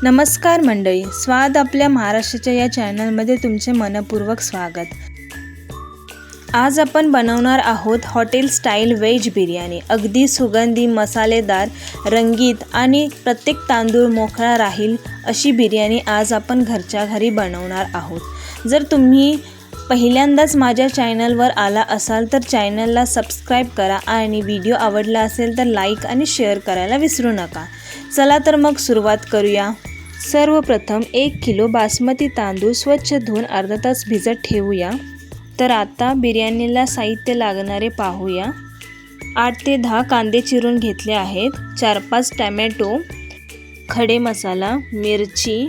नमस्कार मंडळी, स्वाद आपल्या महाराष्ट्राच्या या चॅनलमध्ये तुमचे मनपूर्वक स्वागत। आज आपण बनवणार आहोत हॉटेल स्टाईल व्हेज बिर्याणी। अगदी सुगंधी, मसालेदार, रंगीत आणि प्रत्येक तांदूळ मोकळा राहील अशी बिर्याणी आज आपण घरच्या घरी बनवणार आहोत। जर तुम्ही पहिल्यांदाच माझ्या चॅनलवर आला असाल तर चॅनलला सबस्क्राइब करा आणि व्हिडिओ आवडला असेल तर लाईक आणि शेअर करायला विसरू नका। चला तर मग सुरुवात करूया। सर्वप्रथम 1 किलो बासमती तांदूळ स्वच्छ धुवून अर्धा तास भिजत ठेवूया। तर आता बिर्याणीला साहित्य लागणारे पाहूया। 8 ते 10 कांदे चिरून घेतले आहेत, 4-5 टोमॅटो, खडे मसाला, मिरची,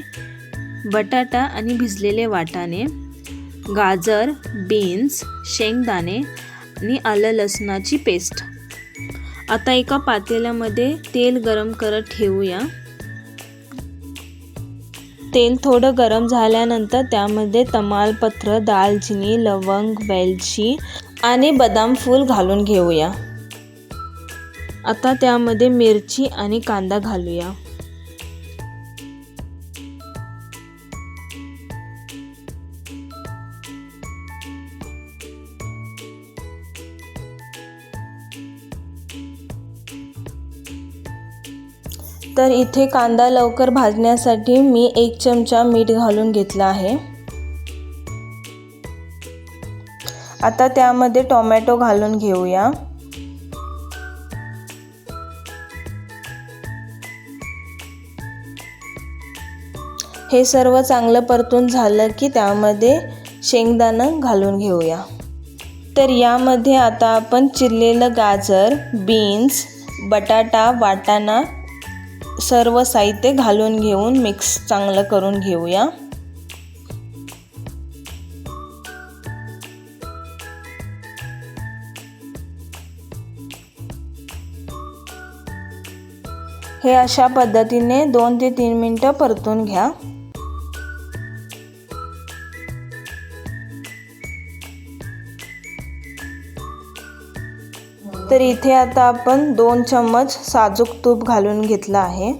बटाटा आणि भिजलेले वाटाणे, गाजर, बीन्स, शेंगदाणे आणि आलं लसणाची पेस्ट। आता एका पातेल्यामध्ये तेल गरम करत ठेवूया। तेल थोडं गरम झाल्यानंतर त्यामध्ये तमालपत्र, दालचिनी, लवंग, वेलची आणि बदाम फूल घालून घेऊया। आता त्यामध्ये मिरची आणि कांदा घालूया। तर इथे कांदा लवकर भाजण्यासाठी मी 1 चमचा मीठ घालून घेतला आहे। आता त्यामध्ये टोमॅटो घालून घेऊया। हे सर्व चांगलं परतून झालं की त्यामध्ये शेंगदाणा घालून घेऊया। तर यामध्ये आता आपण चिरलेलं गाजर, बीन्स, बटाटा, वाटाणा सर्व साहित्य घालून घेऊन मिक्स चांगलं करून घेऊया। हे अशा पद्धतीने 2 ते 3 मिनिटं परतून घ्या। तर इथे आता आपण 2 चम्मच साजूक तूप घालून घेतला आहे।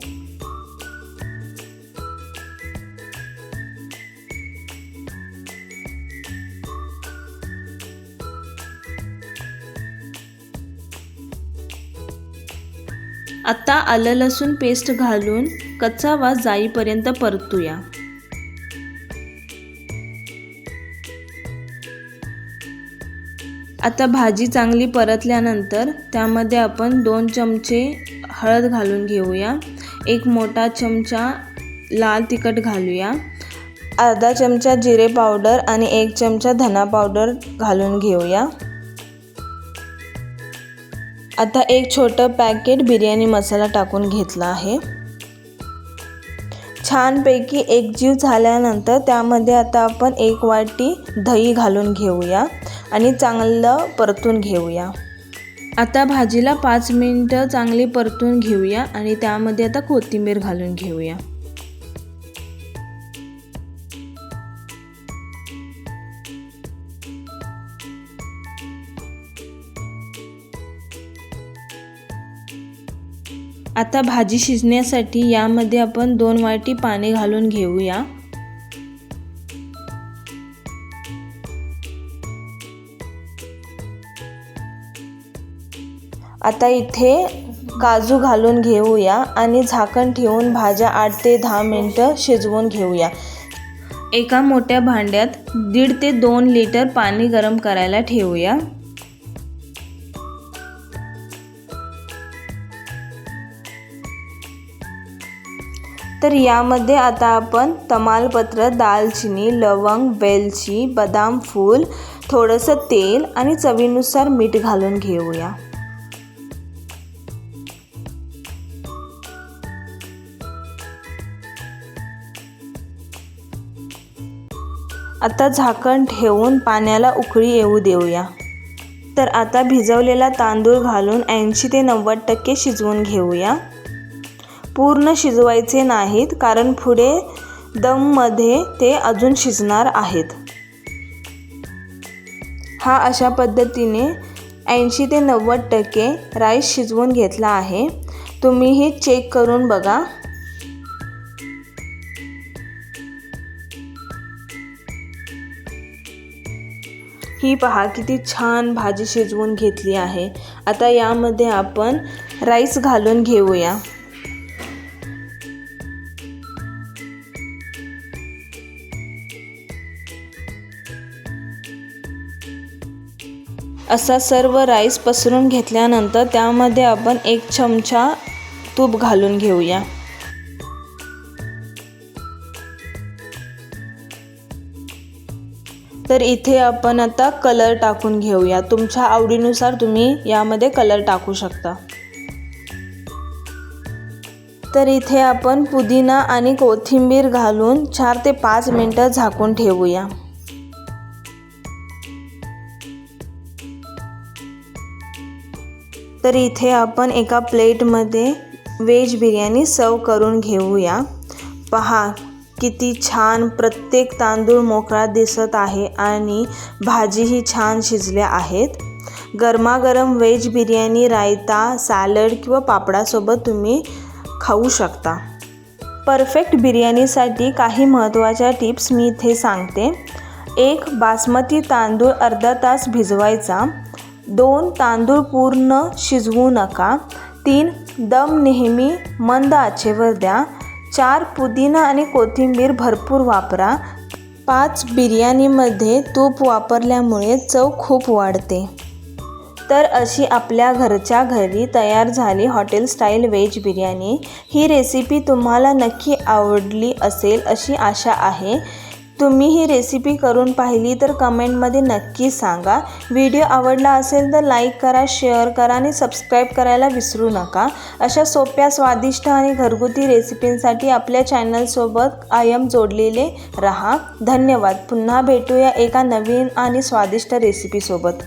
आता आलं लसूण पेस्ट घालून कच्चा वास जाईपर्यंत परतूया। आता भाजी चांगली परतल्यानंतर त्यामध्ये आपण 2 चमचे हळद घालून घेऊया, 1 मोठा चमचा लाल तिखट घालूया, अर्धा चमचा जिरे पावडर आणि 1 चमचा धना पावडर घालून घेऊया। आता 1 छोटं पॅकेट बिर्याणी मसाला टाकून घेतला आहे। छानपैकी एकजीव झाल्यानंतर त्यामध्ये आता आपण 1 वाटी दही घालून घेऊया आणि चांगलं परतून घेऊया। आता भाजीला 5 मिनिटं चांगली परतून घेऊया आणि त्यामध्ये आता कोथिंबीर घालून घेऊया। आता भाजी शिजण्यासाठी यामध्ये आपण 2 वाटी पाणी घालून घेऊया। आता इथे काजू घालून घेऊया आणि झाकण ठेवून भाज्या 8 ते 10 मिनिटं शिजवून घेऊया। एका मोठ्या भांड्यात 1.5 ते 2 लिटर पाणी गरम करायला ठेवूया। तर यामध्ये आता आपण तमालपत्र, दालचिनी, लवंग, वेलची, बदाम फूल, थोडंसं तेल आणि चवीनुसार मीठ घालून घेऊया। आता झाकण ठेवून पाण्याला उकळी येऊ देऊया। तर आता भिजवलेला तांदूळ घालून 80 ते 90% शिजवून घेऊया। पूर्ण शिजवायचे नाहीत कारण पुढे दममध्ये ते अजून शिजणार आहेत। हा अशा पद्धतीने 80 ते 90% राईस शिजवून घेतला आहे। तुम्ही हे चेक करून बघा। ही पहा किती छान भाजी शिजवून घेतली आहे। आता यामध्ये आपण राईस घालून घेऊया। असा सर्व राईस पसरून घेतल्यानंतर त्यामध्ये आपण 1 चमचा तूप घालून घेऊया। तर इथे आपण आता कलर टाकून घेऊया। तुमच्या आवडीनुसार तुम्ही यामध्ये कलर टाकू शकता। तर इथे आपण पुदिना आणि कोथिंबीर घालून 4 ते 5 मिनिटे झाकून ठेवूया। तर इथे आपण एका प्लेटमध्ये व्हेज बिर्याणी सर्व करून घेऊया। पहा किती छान प्रत्येक तांदूळ मोकळा दिसत आहे आणि भाजीही छान शिजल्या आहेत। गरमागरम व्हेज बिर्याणी रायता, सॅलड किंवा पापडासोबत तुम्ही खाऊ शकता। परफेक्ट बिर्याणीसाठी काही महत्त्वाच्या टिप्स मी इथे सांगते। 1. बासमती तांदूळ अर्धा तास भिजवायचा। 2. तांदूळ पूर्ण शिजवू नका। 3. दम नेहमी मंद आचेवर द्या। 4. पुदिना आणि कोथिंबीर भरपूर वापरा। 5. बिर्याणीमध्ये तूप वापरल्यामुळे चव खूप वाढते। तर अशी आपल्या घरच्या घरी तयार झाली हॉटेल स्टाईल व्हेज बिर्याणी। ही रेसिपी तुम्हाला नक्की आवडली असेल अशी आशा आहे। तुम्ही ही रेसिपी करून पाहिली तर कमेंटमध्ये नक्की सांगा। व्हिडिओ आवडला असेल तर लाईक करा, शेअर करा आणि सबस्क्राईब करायला विसरू नका। अशा सोप्या, स्वादिष्ट आणि घरगुती रेसिपींसाठी आपल्या चॅनलसोबत कायम जोडलेले रहा। धन्यवाद। पुन्हा भेटूया एका नवीन आणि स्वादिष्ट रेसिपीसोबत।